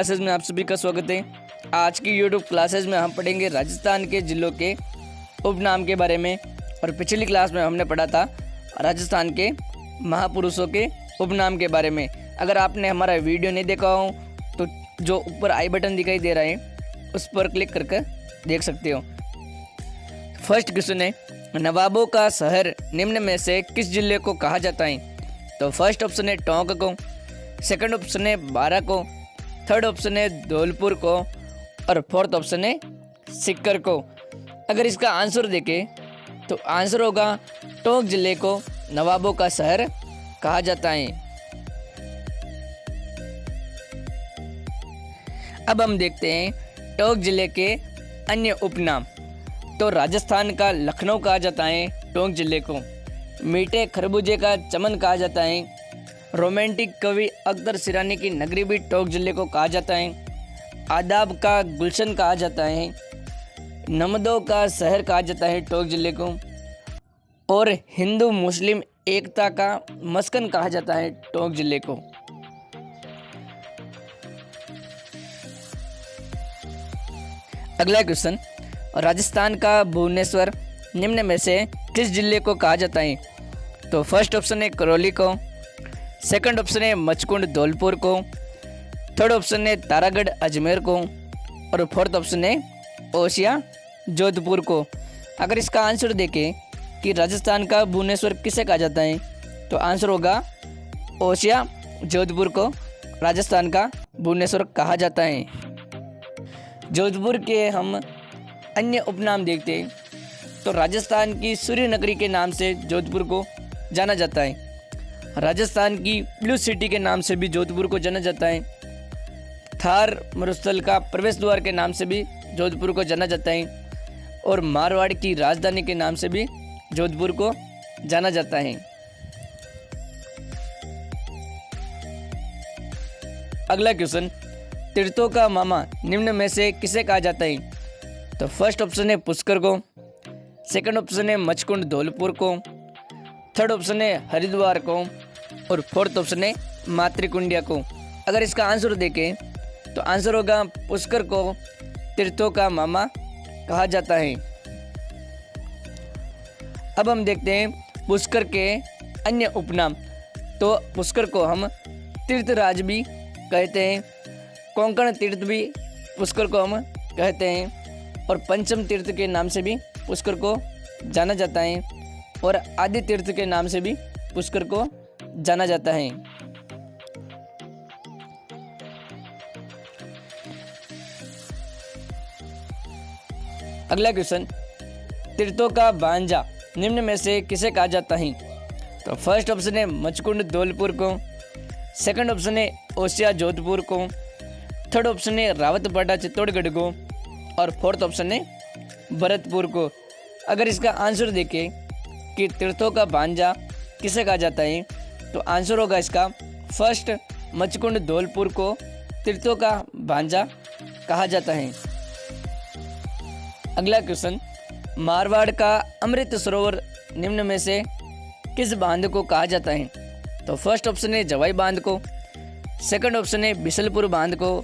Classes में आप सभी का स्वागत है। आज की यूट्यूब क्लासेस में हम पढ़ेंगे राजस्थान के जिलों के उपनाम के बारे में। और पिछली क्लास में हमने पढ़ा था राजस्थान के महापुरुषों के उपनाम के बारे में। अगर आपने हमारा वीडियो नहीं देखा हो तो जो ऊपर आई बटन दिखाई दे रहा है उस पर क्लिक करके देख सकते हो। फर्स्ट क्वेश्चन है, नवाबों का शहर निम्न में से किस जिले को कहा जाता है? तो फर्स्ट ऑप्शन है टोंक को, सेकंड ऑप्शन है बारा को, थर्ड ऑप्शन है धौलपुर को और फोर्थ ऑप्शन है सीकर को। अगर इसका आंसर देखें तो आंसर होगा टोंक जिले को नवाबों का शहर कहा जाता है। अब हम देखते हैं टोंक जिले के अन्य उपनाम। तो राजस्थान का लखनऊ कहा जाता है टोंक जिले को, मीठे खरबूजे का चमन कहा जाता है, रोमांटिक कवि अख्तर सिरानी की नगरी भी टोंक जिले को कहा जाता है, आदाब का गुलशन कहा जाता है, नमदों का शहर कहा जाता है टोंक जिले को, और हिंदू मुस्लिम एकता का मस्कन कहा जाता है टोंक जिले को। अगला क्वेश्चन, राजस्थान का भुवनेश्वर निम्न में से किस जिले को कहा जाता है? तो फर्स्ट ऑप्शन है करौली को, सेकंड ऑप्शन है मचकुंड धौलपुर को, थर्ड ऑप्शन है तारागढ़ अजमेर को और फोर्थ ऑप्शन है ओसिया जोधपुर को। अगर इसका आंसर देखें कि राजस्थान का भुवनेश्वर किसे कहा जाता है तो आंसर होगा ओसिया जोधपुर को राजस्थान का भुवनेश्वर कहा जाता है। जोधपुर के हम अन्य उपनाम देखते हैं तो राजस्थान की सूर्य नगरी के नाम से जोधपुर को जाना जाता है, राजस्थान की ब्लू सिटी के नाम से भी जोधपुर को जाना जाता है, थार मरुस्थल का प्रवेश द्वार के नाम से भी जोधपुर को जाना जाता है और मारवाड़ की राजधानी के नाम से भी जोधपुर को जाना जाता है। अगला क्वेश्चन, तीर्थों का मामा निम्न में से किसे कहा जाता है? तो फर्स्ट ऑप्शन है पुष्कर को, सेकंड ऑप्शन है मचकुंड धौलपुर को, थर्ड ऑप्शन है हरिद्वार को और फोर्थ ऑप्शन है मातृकुंडिया को। अगर इसका आंसर देखें तो आंसर होगा पुष्कर को तीर्थों का मामा कहा जाता है। अब हम देखते हैं पुष्कर के अन्य उपनाम। तो पुष्कर को हम तीर्थराज भी कहते हैं, कोंकण तीर्थ भी पुष्कर को हम कहते हैं और पंचम तीर्थ के नाम से भी पुष्कर को जाना जाता है और आदि तीर्थ के नाम से भी पुष्कर को जाना जाता है। अगला क्वेश्चन, तीर्थों का भांजा निम्न में से किसे कहा जाता है? तो फर्स्ट ऑप्शन है मचकुंड धौलपुर को, सेकंड ऑप्शन है ओसिया जोधपुर को, थर्ड ऑप्शन है रावतपाटा चित्तौड़गढ़ को और फोर्थ ऑप्शन है भरतपुर को। अगर इसका आंसर देखें कि तीर्थों का भांजा किसे कहा जाता है तो आंसर होगा इसका फर्स्ट मचकुंड धौलपुर को तीर्थों का भांजा कहा जाता है। अगला क्वेश्चन, मारवाड़ का अमृत सरोवर निम्न में से किस बांध को कहा जाता है? तो फर्स्ट ऑप्शन है जवाई बांध को, सेकंड ऑप्शन है बिशलपुर बांध को,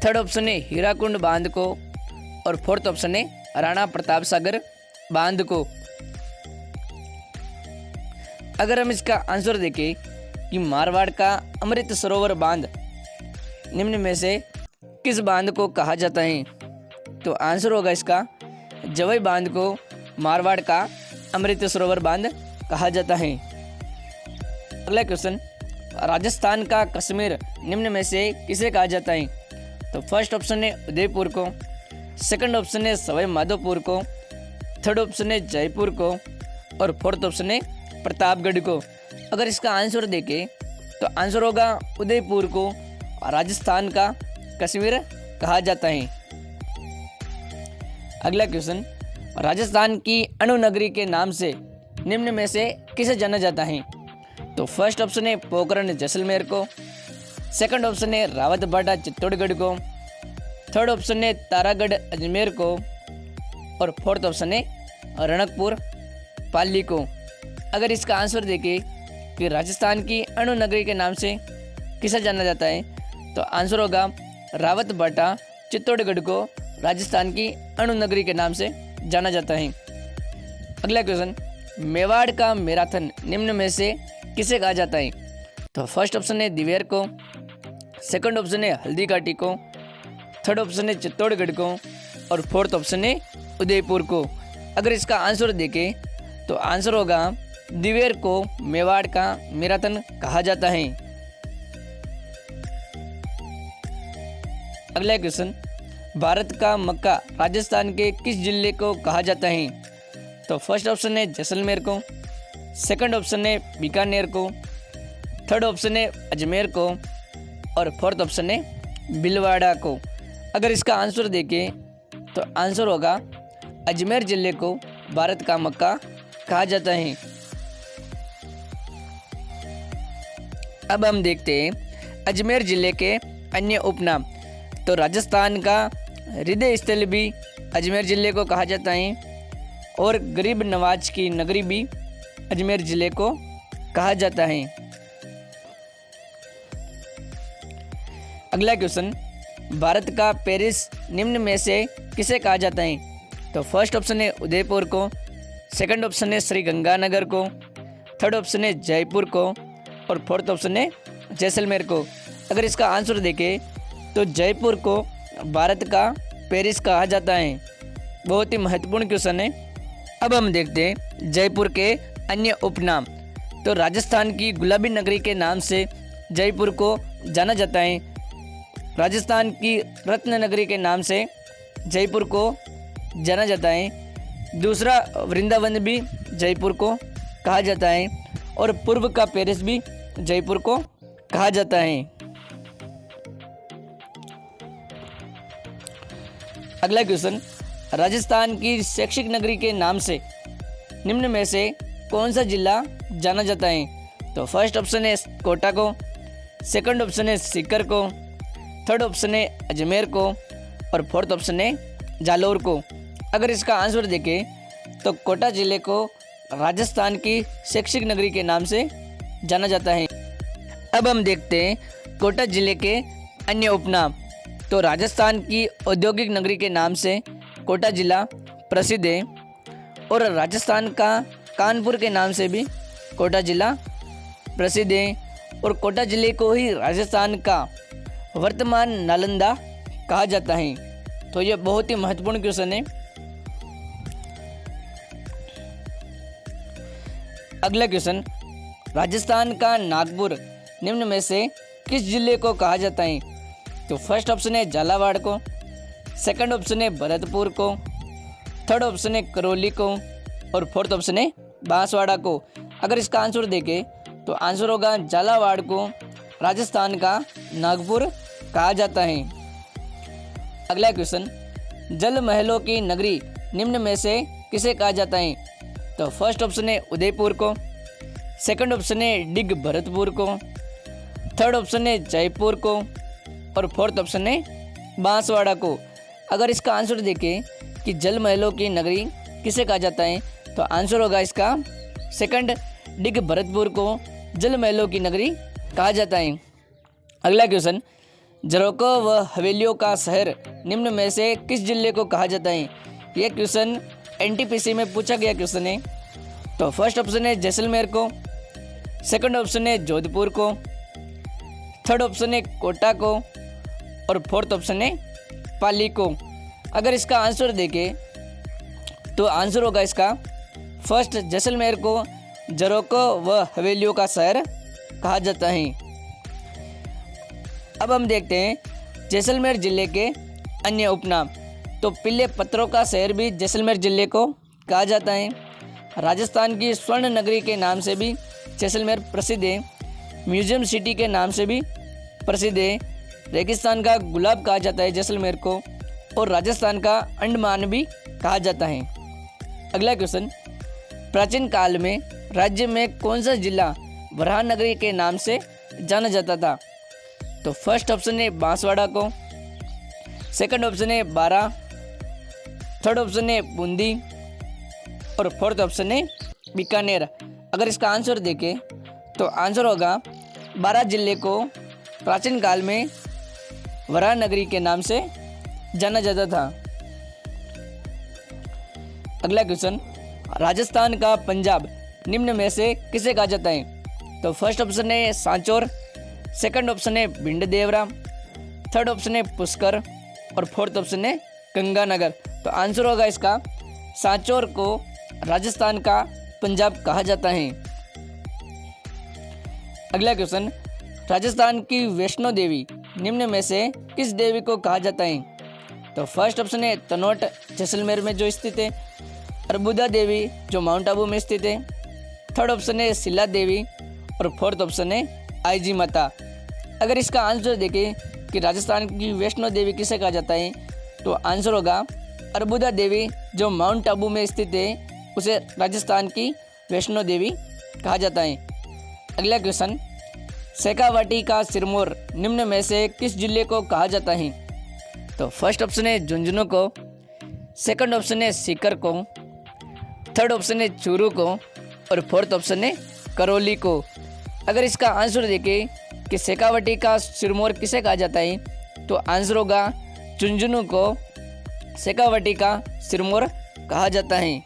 थर्ड ऑप्शन है हीराकुंड बांध को और फोर्थ ऑप्शन है राणा प्रताप सागर बांध को। अगर हम इसका आंसर देखें कि मारवाड़ का अमृत सरोवर बांध निम्न में से किस बांध को कहा जाता है तो आंसर होगा इसका जवाई बांध को मारवाड़ का अमृत सरोवर बांध कहा जाता है। अगला क्वेश्चन, राजस्थान का कश्मीर निम्न में से किसे कहा जाता है? तो फर्स्ट ऑप्शन है उदयपुर को, सेकंड ऑप्शन है सवाई माधोपुर को, थर्ड ऑप्शन है जयपुर को और फोर्थ ऑप्शन है प्रतापगढ़ को। अगर इसका आंसर देखें तो आंसर होगा उदयपुर को राजस्थान का कश्मीर कहा जाता है। अगला क्वेश्चन, राजस्थान की अणु नगरी के नाम से निम्न में से किसे जाना जाता है? तो फर्स्ट ऑप्शन है पोखरण जैसलमेर को, सेकंड ऑप्शन है रावतबाड़ा चित्तौड़गढ़ को, थर्ड ऑप्शन है तारागढ़ अजमेर को और फोर्थ ऑप्शन है रणकपुर पाली को। अगर इसका आंसर देखें कि राजस्थान की अणु नगरी के नाम से किसे जाना जाता है तो आंसर होगा रावतबाटा चित्तौड़गढ़ को राजस्थान की अणु नगरी के नाम से जाना जाता है। अगला क्वेश्चन, मेवाड़ का मैराथन निम्न में से किसे कहा जाता है? तो फर्स्ट ऑप्शन है दिवेर को, सेकंड ऑप्शन है हल्दी घाटी को, थर्ड ऑप्शन है चित्तौड़गढ़ को और फोर्थ ऑप्शन है उदयपुर को। अगर इसका आंसर देखें तो आंसर होगा दिवेर को मेवाड़ का मैराथन कहा जाता है। अगला क्वेश्चन, भारत का मक्का राजस्थान के किस जिले को कहा जाता है? तो फर्स्ट ऑप्शन है जैसलमेर को, सेकंड ऑप्शन है बीकानेर को, थर्ड ऑप्शन है अजमेर को और फोर्थ ऑप्शन है भीलवाड़ा को। अगर इसका आंसर देखें तो आंसर होगा अजमेर जिले को भारत का मक्का कहा जाता है। अब हम देखते हैं अजमेर जिले के अन्य उपनाम। तो राजस्थान का हृदय स्थल भी अजमेर जिले को कहा जाता है और गरीब नवाज की नगरी भी अजमेर जिले को कहा जाता है। अगला क्वेश्चन, भारत का पेरिस निम्न में से किसे कहा जाता है? तो फर्स्ट ऑप्शन है उदयपुर को, सेकंड ऑप्शन है श्रीगंगानगर को, थर्ड ऑप्शन है जयपुर को और फोर्थ ऑप्शन है जैसलमेर को। अगर इसका आंसर देखें तो जयपुर को भारत का पेरिस कहा जाता है। बहुत ही महत्वपूर्ण क्वेश्चन है। अब हम देखते हैं जयपुर के अन्य उपनाम। तो राजस्थान की गुलाबी नगरी के नाम से जयपुर को जाना जाता है। राजस्थान की रत्न नगरी के नाम से जयपुर को जाना जाता है। दूसरा वृंदावन भी जयपुर को कहा जाता है और पूर्व का पेरिस भी जयपुर को कहा जाता है। अगला क्वेश्चन, राजस्थान की शैक्षिक नगरी के नाम से निम्न में से कौन सा जिला जाना जाता है? तो फर्स्ट ऑप्शन है कोटा को, सेकंड ऑप्शन है सीकर को, थर्ड ऑप्शन है अजमेर को और फोर्थ ऑप्शन है जालौर को। अगर इसका आंसर देखें तो कोटा जिले को राजस्थान की शैक्षिक नगरी के नाम से जाना जाता है। अब हम देखते हैं कोटा जिले के अन्य उपनाम। तो राजस्थान की औद्योगिक नगरी के नाम से कोटा जिला प्रसिद्ध है और राजस्थान का कानपुर के नाम से भी कोटा जिला प्रसिद्ध है और कोटा जिले को ही राजस्थान का वर्तमान नालंदा कहा जाता है। तो यह बहुत ही महत्वपूर्ण क्वेश्चन है। अगला क्वेश्चन, राजस्थान का नागपुर निम्न में से किस जिले को कहा जाता है? तो फर्स्ट ऑप्शन है झालावाड़ को, सेकंड ऑप्शन है भरतपुर को, थर्ड ऑप्शन है करौली को और फोर्थ ऑप्शन है बांसवाड़ा को। अगर इसका आंसर देखें तो आंसर होगा झालावाड़ को राजस्थान का नागपुर कहा जाता है। अगला क्वेश्चन, जल महलों की नगरी निम्न में से किसे कहा जाता है? तो फर्स्ट ऑप्शन है उदयपुर को, सेकंड ऑप्शन है डिग भरतपुर को, थर्ड ऑप्शन है जयपुर को और फोर्थ ऑप्शन है बांसवाड़ा को। अगर इसका आंसर देखें कि जल महलों की नगरी किसे कहा जाता है तो आंसर होगा इसका सेकंड, डिग भरतपुर को जल महलों की नगरी कहा जाता है। अगला क्वेश्चन, झरोखों व हवेलियों का शहर निम्न में से किस जिले को कहा जाता है? यह क्वेश्चन एनटीपीसी में पूछा गया क्वेश्चन है। तो फर्स्ट ऑप्शन है जैसलमेर को, सेकंड ऑप्शन है जोधपुर को, थर्ड ऑप्शन है कोटा को और फोर्थ ऑप्शन है पाली को। अगर इसका आंसर देखें तो आंसर होगा इसका फर्स्ट, जैसलमेर को झरोखों व हवेलियों का शहर कहा जाता है। अब हम देखते हैं जैसलमेर जिले के अन्य उपनाम। तो पीले पत्थरों का शहर भी जैसलमेर जिले को कहा जाता है। राजस्थान की स्वर्ण नगरी के नाम से भी जैसलमेर प्रसिद्ध है। म्यूजियम सिटी के नाम से भी प्रसिद्ध है। रेगिस्तान का गुलाब कहा जाता है जैसलमेर को और राजस्थान का अंडमान भी कहा जाता है। अगला क्वेश्चन, प्राचीन काल में राज्य में कौन सा जिला वराह नगरी के नाम से जाना जाता था? तो फर्स्ट ऑप्शन है बांसवाड़ा को, सेकंड ऑप्शन है बारा, थर्ड ऑप्शन है बूंदी और फोर्थ ऑप्शन है बीकानेर। अगर इसका आंसर देखें तो आंसर होगा बारा जिले को प्राचीन काल में वाराणसी के नाम से जाना जाता था। अगला क्वेश्चन, राजस्थान का पंजाब निम्न में से किसे कहा जाता है? तो फर्स्ट ऑप्शन है सांचौर, सेकंड ऑप्शन है भिंड देवरा, थर्ड ऑप्शन है पुष्कर और फोर्थ ऑप्शन है गंगानगर। तो आंसर होगा इसका सांचौर को राजस्थान का पंजाब कहा जाता है। अगला क्वेश्चन, राजस्थान की वैष्णो देवी निम्न में से किस देवी को कहा जाता है? तो फर्स्ट ऑप्शन है तनोट जैसलमेर में जो स्थित है, अर्बुदा देवी जो माउंट आबू में स्थित है, थर्ड ऑप्शन है शिला देवी और फोर्थ ऑप्शन है आईजी माता। अगर इसका आंसर देखें कि राजस्थान की वैष्णो देवी किसे कहा जाता है, तो आंसर होगा अर्बुदा देवी जो माउंट आबू में स्थित है उसे राजस्थान की वैष्णो देवी कहा जाता है। अगला क्वेश्चन, शेखावाटी का सिरमौर निम्न में से किस जिले को कहा जाता है? तो फर्स्ट ऑप्शन है झुंझुनू को, सेकंड ऑप्शन है सीकर को, थर्ड ऑप्शन है चूरू को और फोर्थ ऑप्शन है करौली को। अगर इसका आंसर देखें कि शेखावाटी का सिरमौर किसे कहा जाता है, तो आंसर होगा झुंझुनू को शेखावाटी का सिरमौर कहा जाता है।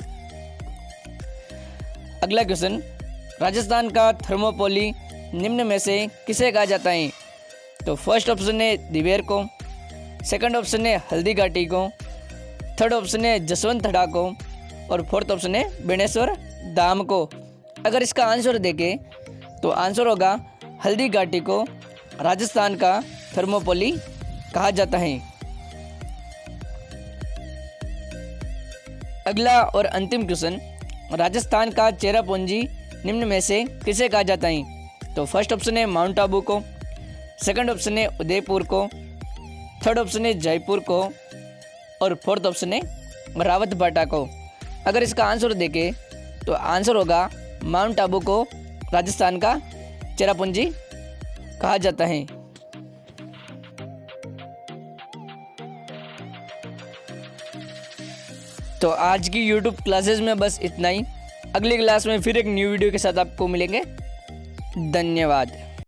अगला क्वेश्चन, राजस्थान का थर्मोपोली निम्न में से किसे कहा जाता है? तो फर्स्ट ऑप्शन है दिवेर को, सेकंड ऑप्शन है हल्दी घाटी को, थर्ड ऑप्शन है जसवंतड़ा को और फोर्थ ऑप्शन है बेणेश्वर धाम को। अगर इसका आंसर देखें तो आंसर होगा हल्दी घाटी को राजस्थान का थर्मोपोली कहा जाता है। अगला और अंतिम क्वेश्चन, राजस्थान का चेरापूंजी निम्न में से किसे कहा जाता है? तो फर्स्ट ऑप्शन है माउंट आबू को, सेकंड ऑप्शन है उदयपुर को, थर्ड ऑप्शन है जयपुर को और फोर्थ ऑप्शन है रावतभाटा को। अगर इसका आंसर देखें तो आंसर होगा माउंट आबू को राजस्थान का चेरापूंजी कहा जाता है। तो आज की YouTube क्लासेस में बस इतना ही। अगली क्लास में फिर एक न्यू वीडियो के साथ आपको मिलेंगे। धन्यवाद।